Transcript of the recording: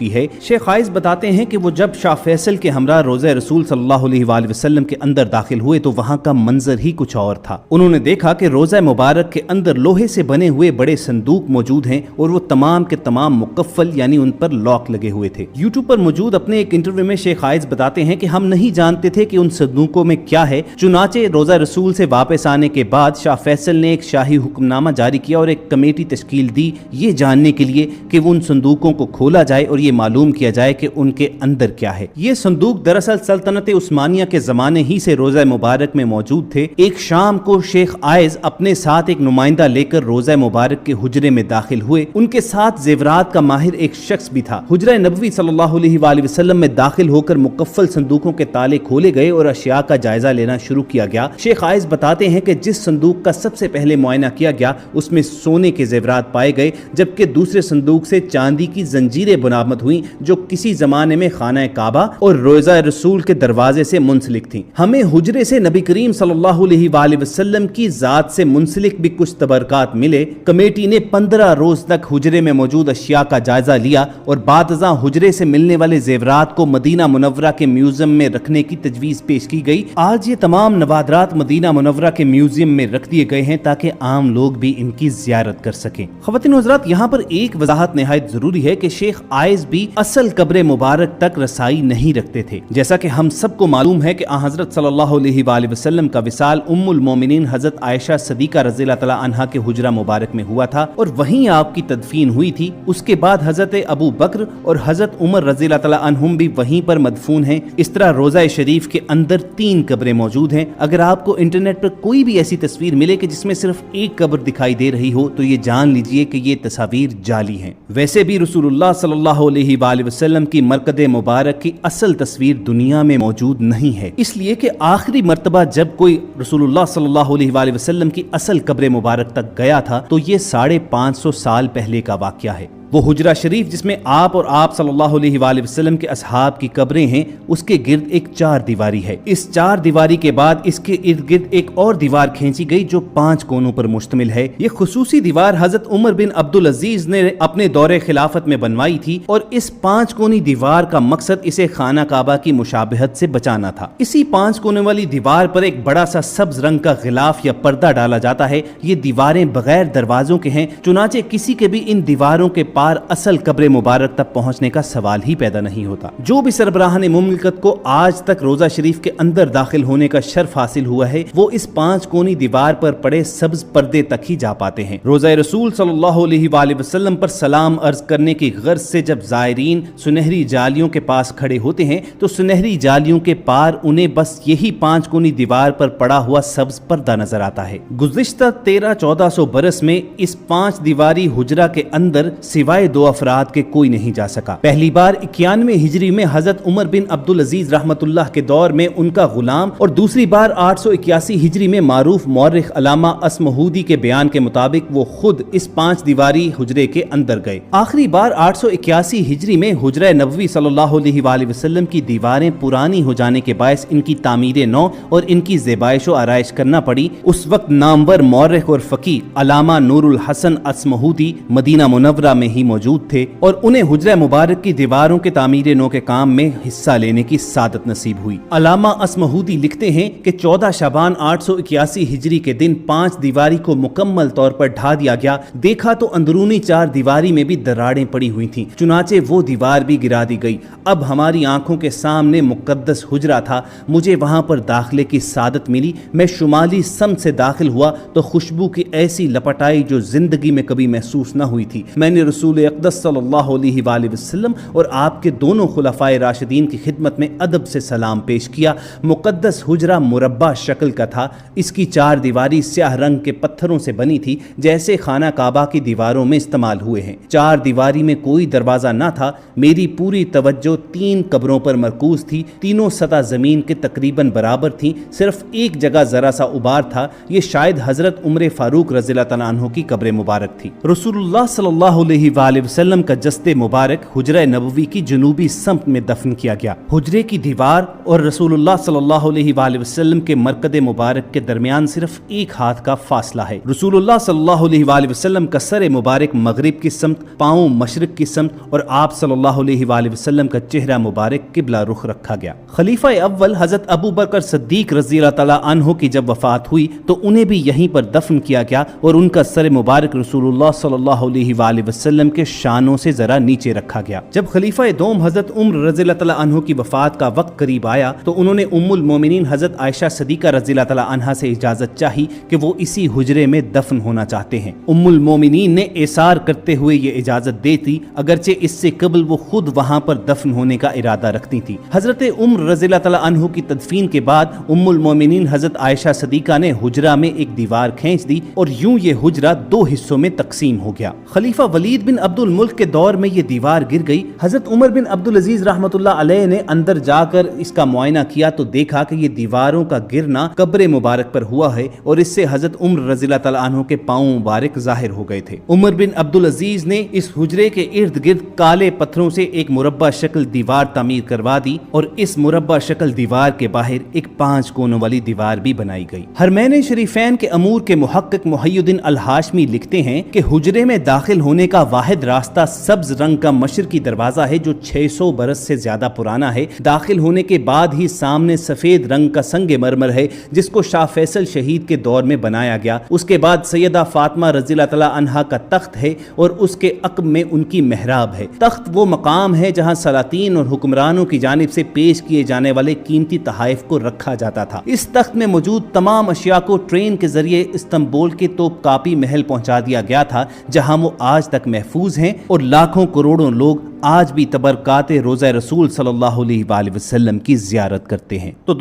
चुकी है। शेख आइज बताते हैं कि वो जब शाह फैसल के हमरा रोज़ा रसूल सल्लल्लाहु अलैहि वसल्लम के अंदर दाखिल हुए तो वहाँ का मंजर ही कुछ और था। उन्होंने देखा कि रोज़ा मुबारक के अंदर लोहे से बने हुए बड़े संदूक मौजूद हैं और वो तमाम के तमाम मुकफ्फल यानी उन पर लॉक लगे हुए थे। यूट्यूब पर मौजूद अपने एक इंटरव्यू में शेख आइज बताते हैं कि हम नहीं जानते थे कि उन संदूकों में क्या है। चुनाचे रोज़ा रसूल से वापस आने के बाद शाह फैसल ने एक शाही हुक्मनामा जारी किया और एक कमेटी तश्कील दी ये जानने के लिए कि उन संदूकों को खोला जाए और ये मालूम किया जाए कि उनके अंदर क्या है। ये संदूक दरअसल सल्तनत उस्मानिया के जमाने ही से रोज़ा मुबारक में मौजूद थे। एक शाम को शेख आइज अपने साथ एक नुमाइंदा लेकर रोज़ा मुबारक के हुजरे में दाखिल हुए। उनके साथ जेवरात का माहिर एक शख्स भी था। हुजरा नबवी सल्लल्लाहु अलैहि वसल्लम में दाखिल होकर मुकफ्फल संदूकों के ताले खोले गए और अशिया का जायजा लेना शुरू किया गया। शेख आइज बताते हैं कि जिस संदूक का सबसे पहले मुआयना किया गया उसमें सोने के जेवरात पाए गए, जबकि दूसरे संदूक से चांदी की जंजीरें बरामद हुई जो किसी जमाने में खाना काबा और रोज़ा रसूल के दरवाजे से मुंसलिक थी। हमें हुजरे से नबी करीम सल्लल्लाहु अलैहि वसल्लम की जात से मुंसलिक भी कुछ तबरकात मिले। कमेटी ने 15 रोज तक हुजरे में मौजूद अशिया का जायजा लिया और बादज़ा हुजरे से मिलने वाले जेवरात को मदीना मुनव्वरा के म्यूजियम में रखने की तजवीज़ पेश की गई। आज ये तमाम नवादरात मदीना मुनव्वरा के म्यूजियम में रख दिए गए हैं ताकि आम लोग भी इनकी ज़ियारत कर सकें। ख़वातीन हज़रात, यहाँ पर एक वजाहत निहायत जरूरी है कि शेख आइज भी असल कब्र मुबारक तक रसाई नहीं रखते थे। जैसा कि हम सबको मालूम है कि हज़रत सल्लल्लाहु अलैहि वसल्लम का विसाल उम्मुल मोमिनीन हज़रत आयशा सदीका रज़ियल्लाहु तआला अन्हा के हुजरा मुबारक में हुआ था और वहीं आपकी तदफीन हुई थी। उसके बाद हज़रत अबू बकर और हज़रत उमर रज़ियल्लाहु तआला अन्हुम भी वहीं पर मदफून हैं। इस तरह रोज़ा शरीफ के अंदर 3 कब्रें मौजूद हैं। अगर आपको इंटरनेट पर कोई भी ऐसी तस्वीर मिले कि जिसमें सिर्फ एक कब्र दिखाई दे रही हो तो ये जान लीजिए कि ये तस्वीर जाली हैं। वैसे भी रसूलुल्लाह सल्लल्लाहु अलैहि वसल्लम की मरकद मुबारक की असल तस्वीर दुनिया में मौजूद नहीं है, इसलिए कि आखिरी मर्तबा जब कोई रसूलुल्लाह सल्लल्लाहु अलैहि वसल्लम की असल कब्र मुबारक तक गया था तो ये 550 साल पहले का वाक़या है। वो हुजरा शरीफ जिसमें आप और आप सल्लल्लाहु अलैहि वसल्लम के असहाब की कब्रें हैं, उसके गिर्द एक 4 दीवारी है। इस 4 दीवारी के बाद इसके इर्द गिर्द एक और दीवार खींची गई जो 5 कोनों पर मुश्तमिल है। ये खुसूसी दीवार हजरत उमर बिन अब्दुल अजीज ने अपने दौरे खिलाफत में बनवाई थी और इस 5 कोनी दीवार का मकसद इसे खाना काबा की मुशाबहत से बचाना था। इसी 5 कोने वाली दीवार पर एक बड़ा सा सब्ज रंग का गिलाफ या पर्दा डाला जाता है। ये दीवारें बगैर दरवाजों के हैं, चुनाचे किसी के भी इन दीवारों के असल कब्र मुबारक तक पहुंचने का सवाल ही पैदा नहीं होता। जो भी सरबराहान मुमलिकत को आज तक रोजा शरीफ के अंदर दाखिल होने का शर्फ हासिल हुआ है वो इस 5 कोनी दीवार पर पड़े सब्ज पर्दे तक ही जा पाते हैं। रोजा रसूल सल्लल्लाहु अलैहि वसल्लम पर सलाम अर्ज करने की गर्ज से जब जायरीन सुनहरी जालियों के पास खड़े होते हैं तो सुनहरी जालियों के पार उन्हें बस यही 5 कोनी दीवार पर पड़ा हुआ सब्ज पर्दा नजर आता है। गुज़िश्ता 1300-1400 बरस में इस 5 दीवारी हुजरा के अंदर सिवाय 2 अफराद के कोई नहीं जा सका। पहली बार 91 हिजरी में हजरत उमर बिन अब्दुल अजीज रहमतुल्लाह के दौर में उनका गुलाम और दूसरी बार 881 हिजरी में मारूफ मौर्रिख अलामा असमहूदी के बयान के मुताबिक वो खुद इस 5 दीवारी हुजरे के अंदर गए। आखिरी बार 881 हिजरी में हुजरा नबवी सल्लल्लाहु अलैहि वसल्लम की दीवारें पुरानी हो जाने के बायस इनकी तामीर नौ और इनकी ज़ेबाइश व आराइश करना पड़ी। उस वक्त नामवर मौर्रिख और फकी अलामा नूरुल हसन असमहूदी मदीना मुनव्वरा में ही मौजूद थे और उन्हें हुजरा मुबारक की दीवारों के तामीर नौ के काम में हिस्सा लेने की सादत नसीब हुई। अलामा असमहूदी लिखते हैं कि 14 शाबान 881 हिजरी के दिन 5 दीवारी को मुकम्मल तौर पर ढा दिया गया। देखा तो अंदरूनी 4 दीवारी में भी दरारें पड़ी हुई थीं, चुनाचे वो दीवार भी गिरा दी गई। अब हमारी आंखों के सामने मुकद्दस हुजरा था। मुझे वहां पर दाखिले की सादत मिली। मैं शुमाली सम से दाखिल हुआ तो खुशबू की ऐसी लपट आई जो जिंदगी में कभी महसूस न हुई थी। मैंने रसूल अक़दस सल्लल्लाहु अलैहि वसल्लम और आपके दोनों खुलफाए राशिदीन की खिदमत में अदब से सलाम पेश किया। मुकद्दस हुजरा मुरब्बा शक्ल का था। इसकी 4 दीवारी स्याह रंग के पत्थरों से बनी थी जैसे खाना काबा की दीवारों में इस्तेमाल हुए हैं। 4 दीवारी में कोई दरवाजा न था। मेरी पूरी तवज्जो 3 कब्रों पर मरकूज थी। तीनों सतह जमीन के तकरीबन बराबर थी। सिर्फ एक जगह जरा सा उबार था। ये शायद हजरत उमर फारूक रज़ियल्लाहु तआला अन्हु की कब्र मुबारक थी। रसूलुल्लाह सल्लल्लाहु अलैहि वआलैहि वसल्लम का जस्ते मुबारक हुजरा नबवी की जनूबी सम्त में दफन किया गया। हुजरे की दीवार और रसूलुल्लाह सल्लल्लाहु अलैहि वसल्लम के मरकद मुबारक के दरमियान सिर्फ एक हाथ का फासला है। रसूलुल्लाह सल्लल्लाहु अलैहि वसल्लम का सर मुबारक मगरिब की सम्त, पाँव मशरिक की सम्त और आप सल्लल्लाहु अलैहि वसल्लम का चेहरा मुबारक किबला रुख रखा गया। खलीफा अव्वल हजरत अबू बकर सिद्दीक रज़ी अल्लाह तआला अन्हु की जब वफात हुई तो उन्हें भी यहीं पर दफन किया गया और उनका सर मुबारक रसूलुल्लाह सल्लल्लाहु अलैहि वसल्लम के शानों से जरा नीचे रखा गया। जब खलीफा दोम हजरत उम्र रज़ी अल्लाह तआला अन्हु की वफात का वक्त करीब आया तो उन्होंने उम्मुल मोमिनीन हजरत आयशा सिद्दीका रज़ी अल्लाह तआला अन्हा से इजाजत चाही कि वो इसी हुजरे में दफन होना चाहते हैं। उम्मुल मोमिनीन ने एसार करते हुए ये इजाजत दे दी, अगरचे इससे कबल वो खुद वहां पर दफन होने का इरादा रखती थी। हजरत उम्र रज़ी अल्लाह तआला अन्हु की तदफीन के बाद उम्मुल मोमिनीन हजरत आयशा सिद्दीका ने हुजरा में एक दीवार खींच दी और यूं ये हुजरा दो हिस्सों में तकसीम हो गया। खलीफा वलीद बिन अब्दुल मुल्क के दौर में ये दीवार गिर गई। हजरत उमर बिन अब्दुल अजीज रहमतुल्लाह अलैह ने अंदर जाकर इसका मुआयना किया तो देखा कि ये दीवारों का गिरना कब्र मुबारक पर हुआ है और इससे हजरत उम्र रज़ी अल्लाह तआला अन्हु के पांव मुबारक जाहिर हो गए थे। उमर बिन अब्दुल अजीज ने इस हुजरे के इर्द गिर्द काले पत्थरों से एक मुरब्बा शक्ल दीवार तामीर करवा दी और इस मुरब्बा शक्ल दीवार के बाहर एक 5 कोनों वाली दीवार भी बनाई गई। हरमैन शरीफैन के अमूर के मुहक्किक मुहय्यिद्दीन अल हाशमी लिखते हैं कि हुजरे में दाखिल होने का वाहिद रास्ता सब्ज रंग का मशरकी दरवाजा है जो 600 बरस से ज्यादा पुराना है। दाखिल होने के बाद ही सामने सफेद रंग का संगे मरमर है जिसको शाह फैसल शहीद के दौर में बनाया गया। उसके बाद सैयदा फातिमा रज़ी अल्लाह तआला अन्हा का तख्त है और उसके अक़ब में उनकी मेहराब है। तख्त वो मकाम है जहाँ सलातीन और हुक्मरानों की जानिब से पेश किए जाने वाले कीमती तहाइफ को रखा जाता था। इस तख्त में मौजूद तमाम अशिया को ट्रेन के जरिए इस्तांबुल के तोपकापी महल पहुंचा दिया गया था जहां वो आज तक महफूज हैं और लाखों करोड़ों लोग आज भी तबरकात रोज़ा रसूल सल्लल्लाहु अलैहि वसल्लम की ज़ियारत करते हैं। तो